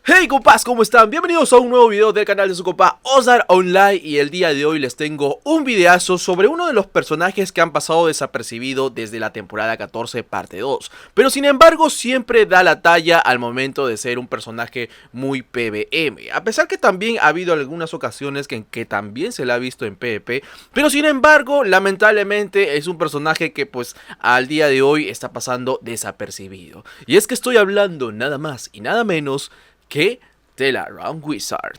Hey compas, ¿cómo están? Bienvenidos a un nuevo video del canal de su compa Ozar Online. Y el día de hoy les tengo un videazo sobre uno de los personajes que han pasado desapercibido desde la temporada 14 parte 2, pero sin embargo siempre da la talla al momento de ser un personaje muy PvM. A pesar que también ha habido algunas ocasiones en que también se le ha visto en PvP, pero sin embargo lamentablemente es un personaje que pues al día de hoy está pasando desapercibido. Y es que estoy hablando nada más y nada menos que de la Run Wizard.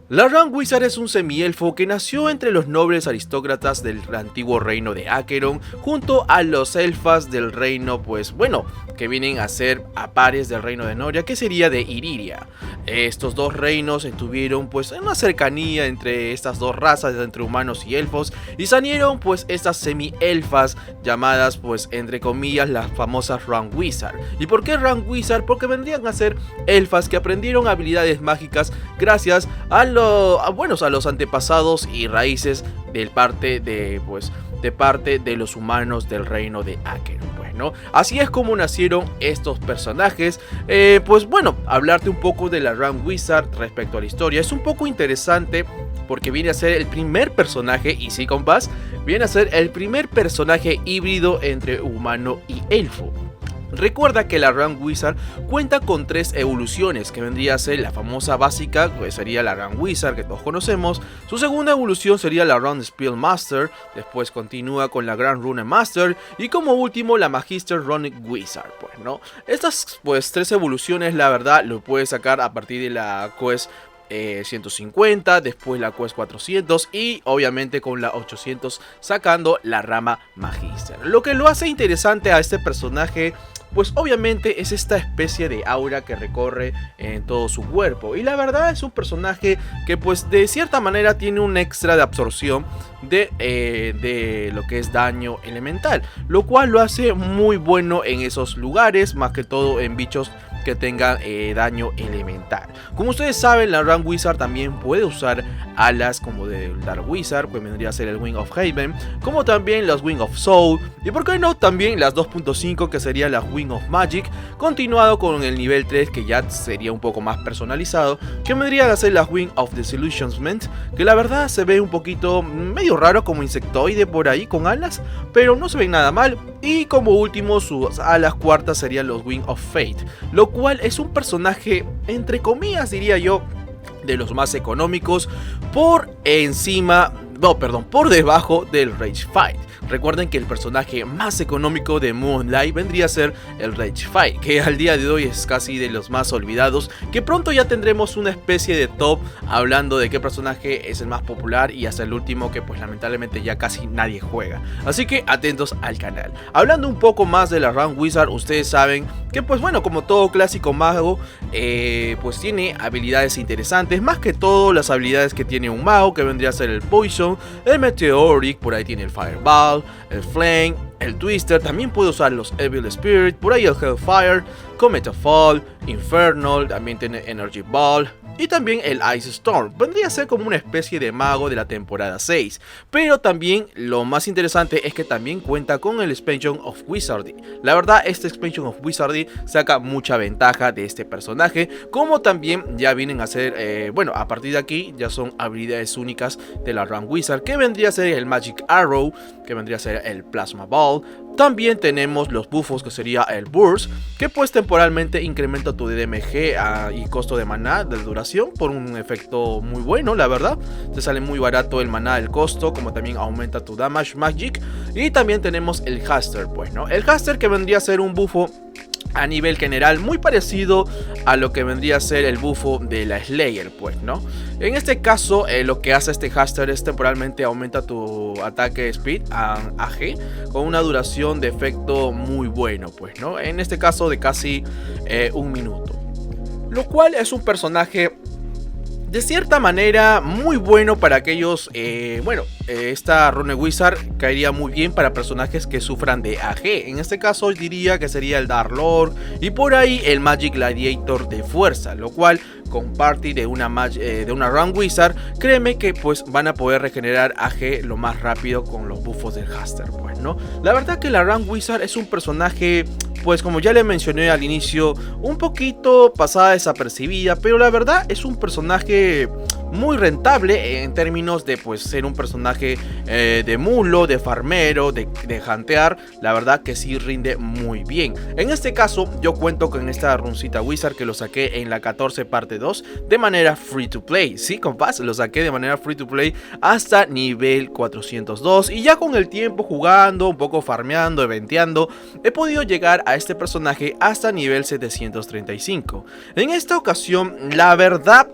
La Run Wizard es un semielfo que nació entre los nobles aristócratas del antiguo reino de Acheron junto a los elfas del reino, pues bueno, que vienen a ser a pares del reino de Noria, que sería de Iriria. Estos dos reinos estuvieron pues en una cercanía entre estas dos razas, entre humanos y elfos, y salieron pues estas semi-elfas llamadas pues entre comillas las famosas Run Wizard. ¿Y por qué Run Wizard? Porque vendrían a ser elfas que aprendieron habilidades mágicas gracias a los antepasados y raíces de parte de los humanos del reino de Acheron. ¿No? Así es como nacieron estos personajes. Pues bueno, hablarte un poco de la Run Wizard respecto a la historia es un poco interesante porque viene a ser el primer personaje, y sí compas, viene a ser el primer personaje híbrido entre humano y elfo. Recuerda que la Run Wizard cuenta con 3 evoluciones, que vendría a ser la famosa básica, pues sería la Run Wizard que todos conocemos. Su segunda evolución sería la Run Spell Master, después continúa con la Grand Rune Master y como último la Magister Runic Wizard, pues no. Estas pues 3 evoluciones la verdad lo puedes sacar a partir de la Quest 150, después la Quest 400 y obviamente con la 800 sacando la rama Magister. Lo que lo hace interesante a este personaje pues obviamente es esta especie de aura que recorre en todo su cuerpo, y la verdad es un personaje que pues de cierta manera tiene un extra de absorción de lo que es daño elemental, lo cual lo hace muy bueno en esos lugares, más que todo en bichos que tengan daño elemental. Como ustedes saben, la Run Wizard también puede usar alas como del Dark Wizard, que vendría a ser el Wing of Haven, como también las Wing of Soul, y por qué no también las 2.5 que sería la Wing of Magic, continuado con el nivel 3 que ya sería un poco más personalizado, que vendría a ser la Wing of Disillusionment, que la verdad se ve un poquito medio raro como insectoide por ahí con alas, pero no se ven nada mal. Y como último sus alas cuartas serían los Wing of Fate, lo cual es un personaje entre comillas diría yo de los más económicos por debajo del Rage Fight. Recuerden que el personaje más económico de Moonlight vendría a ser el Rage Fight, que al día de hoy es casi de los más olvidados, que pronto ya tendremos una especie de top hablando de qué personaje es el más popular y hasta el último que pues lamentablemente ya casi nadie juega. Así que atentos al canal. Hablando un poco más de la Run Wizard, ustedes saben que pues bueno, como todo clásico mago, pues tiene habilidades interesantes, más que todo las habilidades que tiene un mago, que vendría a ser el Poison, el Meteoric, por ahí tiene el Fireball, el Flame, el Twister, también puede usar los Evil Spirit, por ahí el Hellfire, Comet of Fall, Infernal, también tiene Energy Ball y también el Ice Storm. Vendría a ser como una especie de mago de la temporada 6, pero también lo más interesante es que también cuenta con el Expansion of Wizardry. La verdad, este Expansion of Wizardry saca mucha ventaja de este personaje, como también ya vienen a ser, bueno, a partir de aquí ya son habilidades únicas de la Run Wizard, que vendría a ser el Magic Arrow, que vendría a ser el Plasma Ball. También tenemos los buffos, que sería el Burst, que pues temporalmente incrementa tu DMG y costo de maná de duración por un efecto muy bueno, la verdad. Te sale muy barato el maná, el costo, como también aumenta tu damage magic. Y también tenemos el Haster, pues, ¿no? El Haster, que vendría a ser un bufo a nivel general muy parecido a lo que vendría a ser el bufo de la Slayer, pues, ¿no? En este caso, lo que hace este Haster es temporalmente aumenta tu ataque speed a AG con una duración de efecto muy bueno, pues, ¿no? En este caso de casi un minuto. Lo cual es un personaje de cierta manera muy bueno para aquellos, esta Rune Wizard caería muy bien para personajes que sufran de AG. En este caso diría que sería el Dark Lord y por ahí el Magic Gladiator de fuerza, lo cual con party de una Rune Wizard, créeme que pues van a poder regenerar AG lo más rápido con los buffos del Haster, pues, ¿no? La verdad que la Rune Wizard es un personaje, pues como ya le mencioné al inicio, un poquito pasada desapercibida, pero la verdad es un personaje muy rentable en términos de pues ser un personaje de mulo, de farmero, de hantear. La verdad que sí rinde muy bien. En este caso yo cuento con esta runcita Wizard que lo saqué en la 14 parte 2 de manera free to play. Sí, compás, lo saqué de manera free to play hasta nivel 402 y ya con el tiempo jugando, un poco farmeando, eventeando, he podido llegar a este personaje hasta nivel 735. En esta ocasión, la verdad,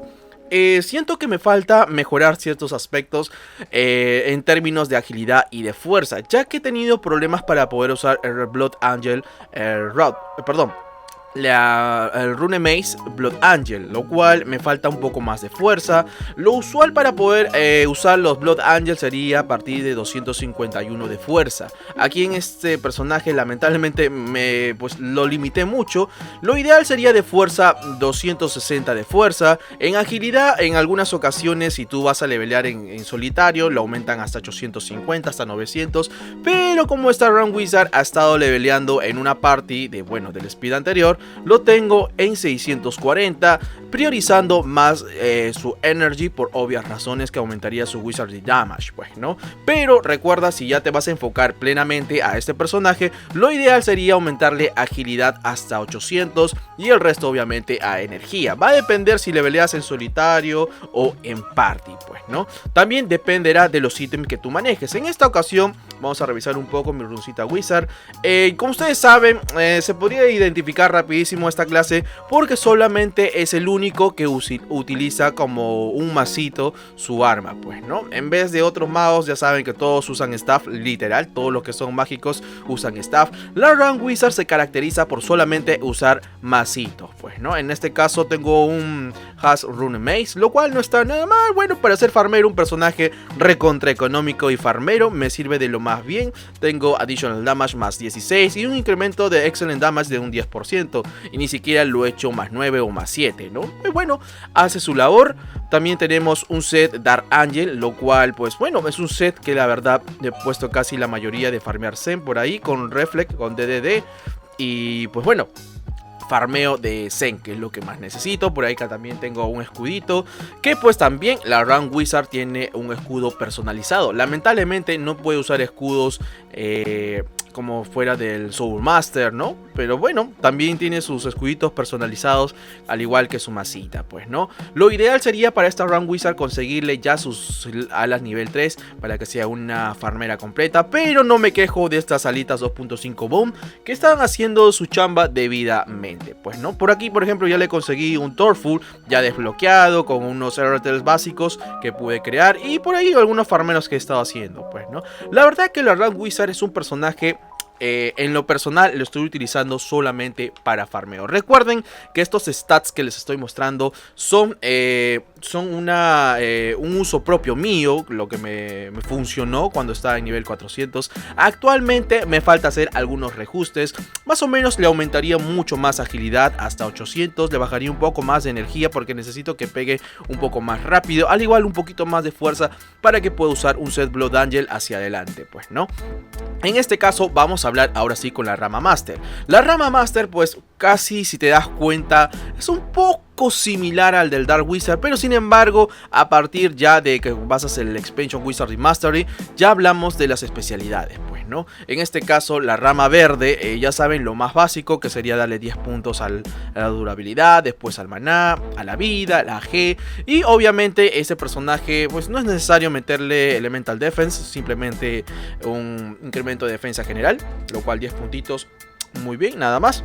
siento que me falta mejorar ciertos aspectos en términos de agilidad y de fuerza, ya que he tenido problemas para poder usar el Blood Angel, el Rune Mace Blood Angel, lo cual me falta un poco más de fuerza. Lo usual para poder usar los Blood Angel sería a partir de 251 de fuerza. Aquí en este personaje lamentablemente pues lo limité mucho. Lo ideal sería de fuerza 260 de fuerza. En agilidad en algunas ocasiones, si tú vas a levelear en solitario, lo aumentan hasta 850, hasta 900. Pero como esta Rune Wizard ha estado leveleando en una party del speed anterior, lo tengo en 640, priorizando más su energy por obvias razones que aumentaría su wizardry damage, pues, ¿no? Pero recuerda, si ya te vas a enfocar plenamente a este personaje, lo ideal sería aumentarle agilidad hasta 800 y el resto obviamente a energía. Va a depender si leveleas en solitario o en party, pues, ¿no? También dependerá de los ítems que tú manejes. En esta ocasión vamos a revisar un poco mi runcita Wizard. Como ustedes saben, se podría identificar rapidísimo esta clase porque solamente es el único que utiliza como un masito su arma, pues, ¿no? En vez de otros magos, ya saben que todos usan staff, literal, todos los que son mágicos usan staff. La Rune Wizard se caracteriza por solamente usar masitos, pues, ¿no? En este caso tengo un Has Rune Mace, lo cual no está nada mal. Bueno, para ser farmero, un personaje recontra económico y farmero, me sirve de lo más bien. Tengo Additional Damage más 16 y un incremento de Excellent Damage de un 10%, y ni siquiera lo he hecho más 9 o más 7, ¿no? Y bueno, hace su labor. También tenemos un set Dark Angel, lo cual, pues bueno, es un set que la verdad he puesto casi la mayoría de farmear Zen por ahí, con Reflect, con DDD, y pues bueno, farmeo de Zen, que es lo que más necesito. Por ahí que también tengo un escudito, que pues también la Rune Wizard tiene un escudo personalizado. Lamentablemente no puede usar escudos como fuera del Soul Master, ¿no? Pero bueno, también tiene sus escuditos personalizados, al igual que su masita, pues, ¿no? Lo ideal sería para esta Rune Wizard conseguirle ya sus alas nivel 3 para que sea una farmera completa, pero no me quejo de estas alitas 2.5 boom que están haciendo su chamba debidamente, pues, ¿no? Por aquí, por ejemplo, ya le conseguí un Torful ya desbloqueado con unos RTLs básicos que pude crear, y por ahí algunos farmeros que he estado haciendo, pues, ¿no? La verdad que la Rune Wizard es un personaje, en lo personal lo estoy utilizando solamente para farmeo. Recuerden que estos stats que les estoy mostrando son un uso propio mío, lo que me funcionó cuando estaba en nivel 400. Actualmente me falta hacer algunos reajustes. Más o menos le aumentaría mucho más agilidad hasta 800, le bajaría un poco más de energía porque necesito que pegue un poco más rápido, al igual un poquito más de fuerza para que pueda usar un set Blood Angel hacia adelante, pues, ¿no? En este caso vamos a hablar ahora sí con la rama Master. La rama Master, pues casi, si te das cuenta, es un poco similar al del Dark Wizard, pero sin embargo, a partir ya de que vas a hacer el Expansion Wizard Mastery, ya hablamos de las especialidades, pues, ¿no? En este caso, la rama verde, ya saben, lo más básico, que sería darle 10 puntos a la durabilidad, después al maná, a la vida, a la G, y obviamente ese personaje, pues no es necesario meterle Elemental Defense, simplemente un incremento de defensa general, lo cual 10 puntitos, muy bien, nada más.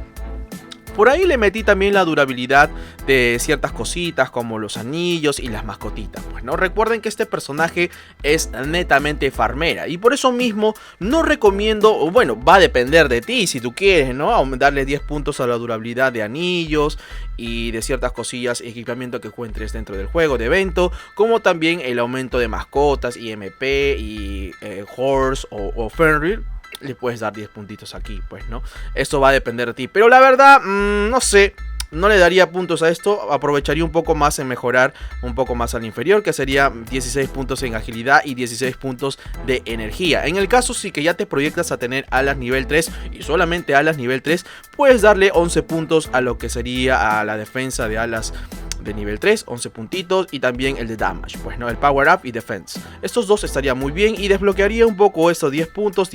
Por ahí le metí también la durabilidad de ciertas cositas como los anillos y las mascotitas, pues no. Recuerden que este personaje es netamente farmera y por eso mismo no recomiendo, o bueno, va a depender de ti si tú quieres, ¿no? Darle 10 puntos a la durabilidad de anillos y de ciertas cosillas y equipamiento que encuentres dentro del juego de evento, como también el aumento de mascotas y MP y Horse o Fenrir. Le puedes dar 10 puntitos aquí, pues, ¿no? Esto va a depender de ti. Pero la verdad, no sé, no le daría puntos a esto. Aprovecharía un poco más en mejorar un poco más al inferior, que sería 16 puntos en agilidad y 16 puntos de energía. En el caso sí que ya te proyectas a tener alas nivel 3 y solamente alas nivel 3, puedes darle 11 puntos a lo que sería a la defensa de alas de nivel 3, 11 puntitos, y también el de damage, pues no, el power up y defense. Estos dos estaría muy bien y desbloquearía un poco estos 10 puntos,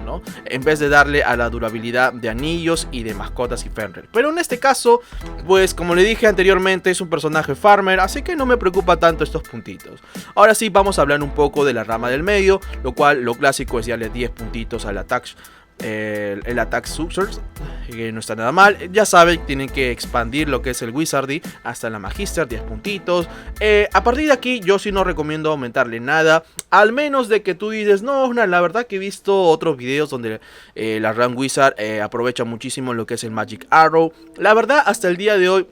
¿no? En vez de darle a la durabilidad de anillos y de mascotas y Fenrir. Pero en este caso, pues como le dije anteriormente, es un personaje farmer, así que no me preocupa tanto estos puntitos. Ahora sí, vamos a hablar un poco de la rama del medio, lo cual lo clásico es darle 10 puntitos al attack. El Attack Success, que no está nada mal. Ya saben, tienen que expandir lo que es el Wizardry hasta la Magister, 10 puntitos. A partir de aquí yo sí no recomiendo aumentarle nada, al menos de que tú dices, no, la verdad que he visto otros videos donde la Run Wizard aprovecha muchísimo lo que es el Magic Arrow. La verdad, hasta el día de hoy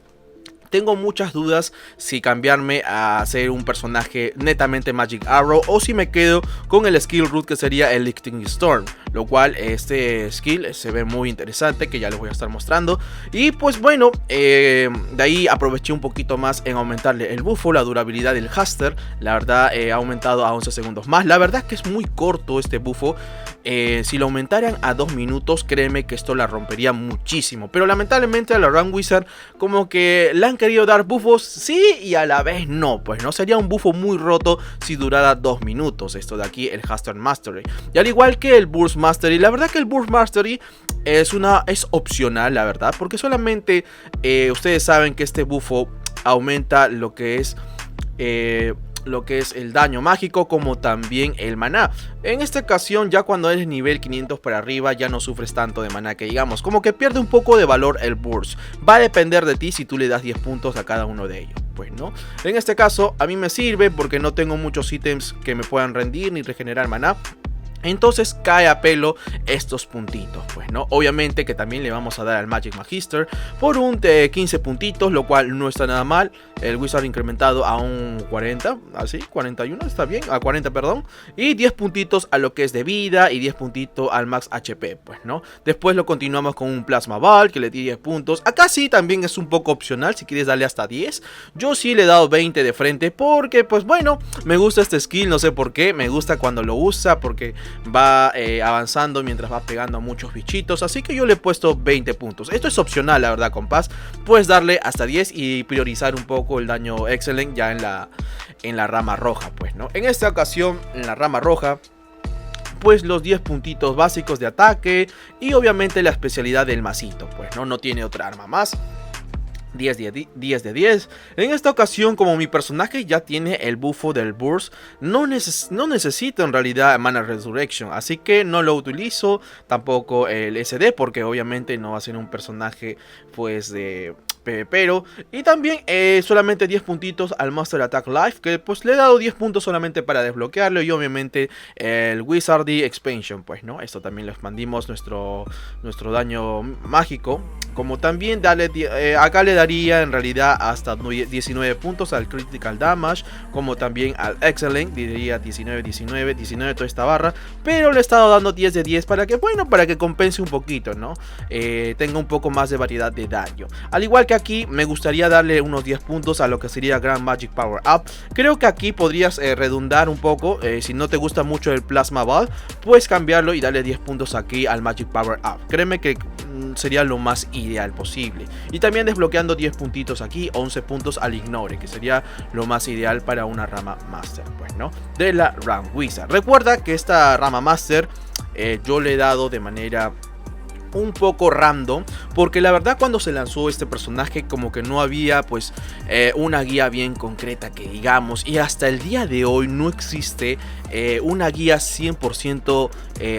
tengo muchas dudas si cambiarme a ser un personaje netamente Magic Arrow o si me quedo con el skill root que sería el Lightning Storm, lo cual este skill se ve muy interesante, que ya les voy a estar mostrando. Y pues bueno, de ahí aproveché un poquito más en aumentarle el buffo, la durabilidad del Haster. La verdad ha aumentado a 11 segundos más. La verdad es que es muy corto este buffo. Si lo aumentaran a 2 minutos, créeme que esto la rompería muchísimo. Pero lamentablemente a la Run Wizard como que le han querido dar buffos sí y a la vez no. Pues no, sería un buffo muy roto si durara 2 minutos. Esto de aquí, el Haster Mastery. Y al igual que el Burst Mastery, la verdad que el Burst Mastery es opcional, la verdad. Porque solamente ustedes saben que este buffo aumenta lo que es el daño mágico, como también el maná. En esta ocasión, ya cuando eres nivel 500 para arriba, ya no sufres tanto de maná, que digamos, como que pierde un poco de valor el burst. Va a depender de ti si tú le das 10 puntos a cada uno de ellos, pues no. En este caso a mí me sirve porque no tengo muchos ítems que me puedan rendir ni regenerar maná. Entonces cae a pelo estos puntitos, pues no. Obviamente que también le vamos a dar al Magic Magister por un 15 puntitos, lo cual no está nada mal. El Wizard incrementado a un 40, así, 41 está bien, a 40 perdón. Y 10 puntitos a lo que es de vida y 10 puntitos al Max HP, pues no. Después lo continuamos con un Plasma Ball que le tiene 10 puntos. Acá sí también es un poco opcional si quieres darle hasta 10. Yo sí le he dado 20 de frente porque pues bueno, me gusta este skill, no sé por qué. Me gusta cuando lo usa porque va avanzando mientras va pegando a muchos bichitos, así que yo le he puesto 20 puntos. Esto es opcional, la verdad, compás. Puedes darle hasta 10 y priorizar un poco el daño excelente ya en la rama roja, pues, ¿no? En esta ocasión, en la rama roja, pues los 10 puntitos básicos de ataque y obviamente la especialidad del masito, pues, ¿no? No tiene otra arma más. 10 de 10. En esta ocasión, como mi personaje ya tiene el buffo del Burst, no necesito en realidad Mana Resurrection, así que no lo utilizo. Tampoco el SD, porque obviamente no va a ser un personaje pues de PvPero. Y también solamente 10 puntitos al Master Attack Life, que pues le he dado 10 puntos solamente para desbloquearlo. Y obviamente el Wizardry Expansion, pues no, esto también lo expandimos, nuestro daño mágico. Como también acá le daría en realidad hasta 19 puntos al Critical Damage, como también al Excellent, diría 19 toda esta barra, pero le he estado dando 10 de 10 para que, bueno, para que compense un poquito, ¿no? Tenga un poco más de variedad de daño. Al igual que aquí, me gustaría darle unos 10 puntos a lo que sería Grand Magic Power Up. Creo que aquí podrías redundar un poco, si no te gusta mucho el Plasma Ball, puedes cambiarlo y darle 10 puntos aquí al Magic Power Up. Créeme que sería lo más ideal posible. Y también desbloqueando 10 puntitos aquí, 11 puntos al Ignore, que sería lo más ideal para una rama Master, pues, ¿no? De la Run Wizard. Recuerda que esta rama Master yo le he dado de manera un poco random, porque la verdad cuando se lanzó este personaje como que no había pues una guía bien concreta que digamos, y hasta el día de hoy no existe una guía 100%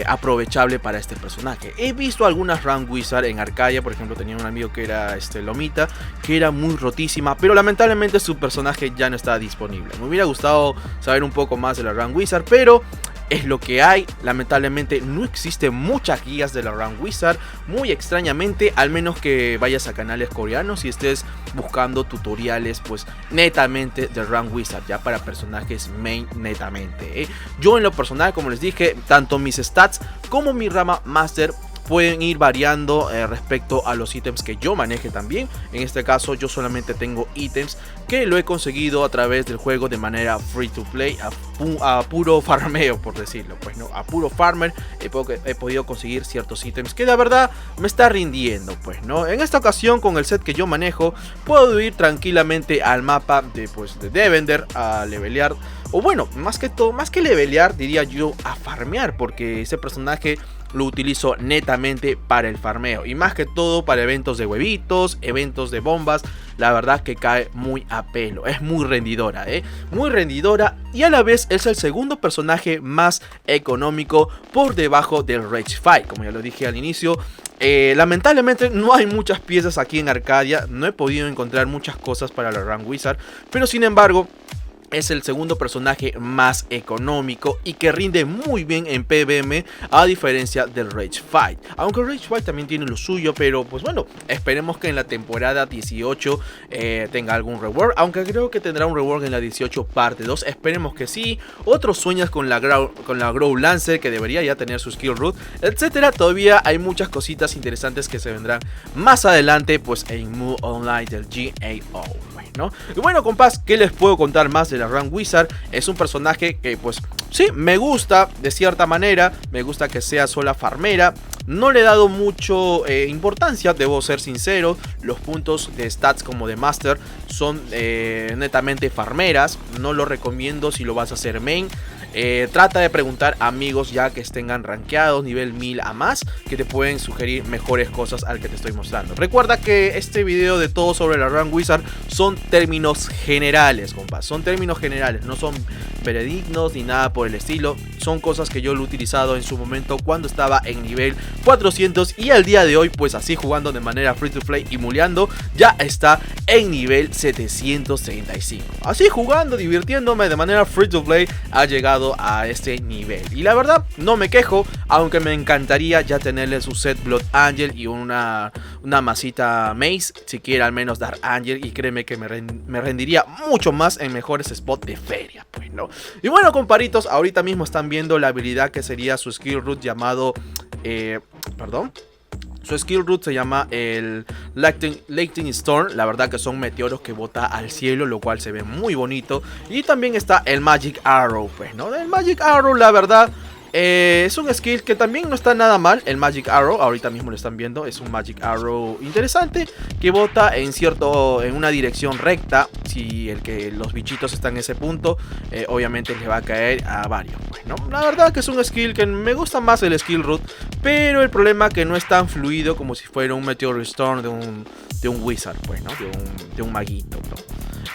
aprovechable para este personaje. He visto algunas Run Wizard en Arcadia, por ejemplo tenía un amigo que era Lomita, que era muy rotísima, pero lamentablemente su personaje ya no está disponible. Me hubiera gustado saber un poco más de la Run Wizard, pero es lo que hay. Lamentablemente no existen muchas guías de la Run Wizard, muy extrañamente, al menos que vayas a canales coreanos y estés buscando tutoriales pues netamente de Run Wizard, ya para personajes main netamente. Yo en lo personal, como les dije, tanto mis stats como mi rama master pueden ir variando respecto a los ítems que yo maneje también. En este caso yo solamente tengo ítems que lo he conseguido a través del juego de manera free to play, a puro farmeo, por decirlo, pues no, a puro farmer he podido conseguir ciertos ítems que la verdad me está rindiendo, pues no. En esta ocasión con el set que yo manejo puedo ir tranquilamente al mapa de Devender a levelear, o bueno, más que levelear diría yo a farmear, porque ese personaje lo utilizo netamente para el farmeo y más que todo para eventos de huevitos, eventos de bombas. La verdad que cae muy a pelo, es muy rendidora, muy rendidora, y a la vez es el segundo personaje más económico por debajo del Rage Fight, como ya lo dije al inicio. Lamentablemente no hay muchas piezas aquí en Arcadia, no he podido encontrar muchas cosas para la Run Wizard, pero sin embargo es el segundo personaje más económico y que rinde muy bien en PvM, a diferencia del Rage Fight. Aunque el Rage Fight también tiene lo suyo, pero pues bueno, esperemos que en la temporada 18 tenga algún rework. Aunque creo que tendrá un rework en la 18 parte 2, esperemos que sí. Otros sueños con la Grow Lancer, que debería ya tener su skill root, etcétera. Todavía hay muchas cositas interesantes que se vendrán más adelante pues en Mu Online del GAO, ¿no? Y bueno, compás, ¿qué les puedo contar más de la Run Wizard? Es un personaje que pues sí, me gusta de cierta manera, me gusta que sea sola farmera. No le he dado mucho importancia, debo ser sincero. Los puntos de stats como de Master son netamente farmeras. No lo recomiendo si lo vas a hacer main. Trata de preguntar a amigos ya que tengan rankeados nivel 1000 a más, que te pueden sugerir mejores cosas al que te estoy mostrando. Recuerda que este video de todo sobre la Run Wizard son términos generales, compas. Son términos generales, no son veredignos ni nada por el estilo. Son cosas que yo lo he utilizado en su momento cuando estaba en nivel 400 y al día de hoy pues así jugando de manera free to play y muleando ya está en nivel 735. Así jugando, divirtiéndome de manera free to play ha llegado a este nivel y la verdad no me quejo, aunque me encantaría ya tenerle su set Blood Angel y una masita Mace, siquiera al menos Dark Angel, y créeme que me rendiría mucho más en mejores spots de feria, pues no. Y bueno, comparitos, ahorita mismo están viendo la habilidad que sería su skill root llamado su skill root se llama el Lightning Storm. La verdad que son meteoros que bota al cielo, lo cual se ve muy bonito. Y también está el Magic Arrow, pues, ¿no? El Magic Arrow, la verdad, es un skill que también no está nada mal. El Magic Arrow, ahorita mismo lo están viendo, es un Magic Arrow interesante que bota en una dirección recta. Si los bichitos están en ese punto, obviamente les va a caer a varios, pues, ¿no? La verdad que es un skill que me gusta más el skill root, pero el problema es que no es tan fluido como si fuera un Meteor Storm de un Wizard, pues, ¿no? De un maguito, ¿no?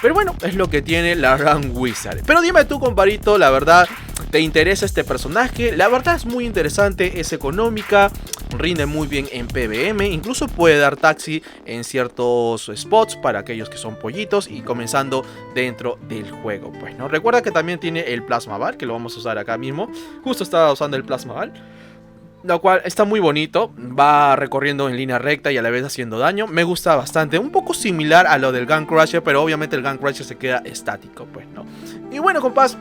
Pero bueno, es lo que tiene la Run Wizard. Pero dime tú, comparito, la verdad, ¿te interesa este personaje? La verdad es muy interesante, es económica, rinde muy bien en PvM, incluso puede dar taxi en ciertos spots para aquellos que son pollitos y comenzando dentro del juego, pues, ¿no? Recuerda que también tiene el Plasma Ball, que lo vamos a usar acá mismo. Justo estaba usando el Plasma Ball, lo cual está muy bonito, va recorriendo en línea recta y a la vez haciendo daño. Me gusta bastante, un poco similar a lo del Gun Crusher, pero obviamente el Gun Crusher se queda estático, pues, ¿no? Y bueno, compás,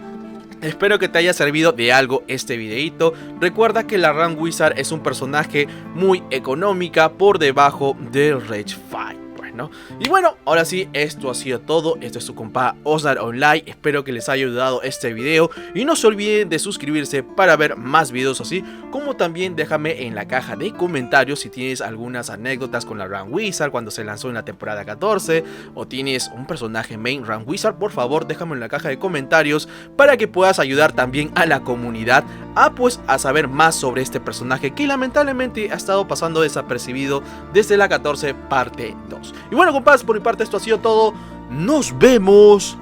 espero que te haya servido de algo este videito. Recuerda que la Run Wizard es un personaje muy económica por debajo del Rage Fight, ¿no? Y bueno, ahora sí, esto ha sido todo. Esto es su compa Osnar Online. Espero que les haya ayudado este video y no se olviden de suscribirse para ver más videos así, como también déjame en la caja de comentarios si tienes algunas anécdotas con la Run Wizard cuando se lanzó en la temporada 14, o tienes un personaje main Run Wizard. Por favor, déjame en la caja de comentarios para que puedas ayudar también a la comunidad pues a saber más sobre este personaje que lamentablemente ha estado pasando desapercibido desde la 14 parte 2. Y bueno, compas, por mi parte esto ha sido todo. Nos vemos.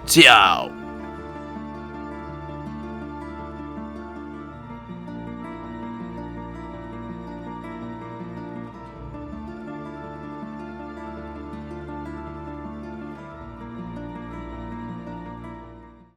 Chao.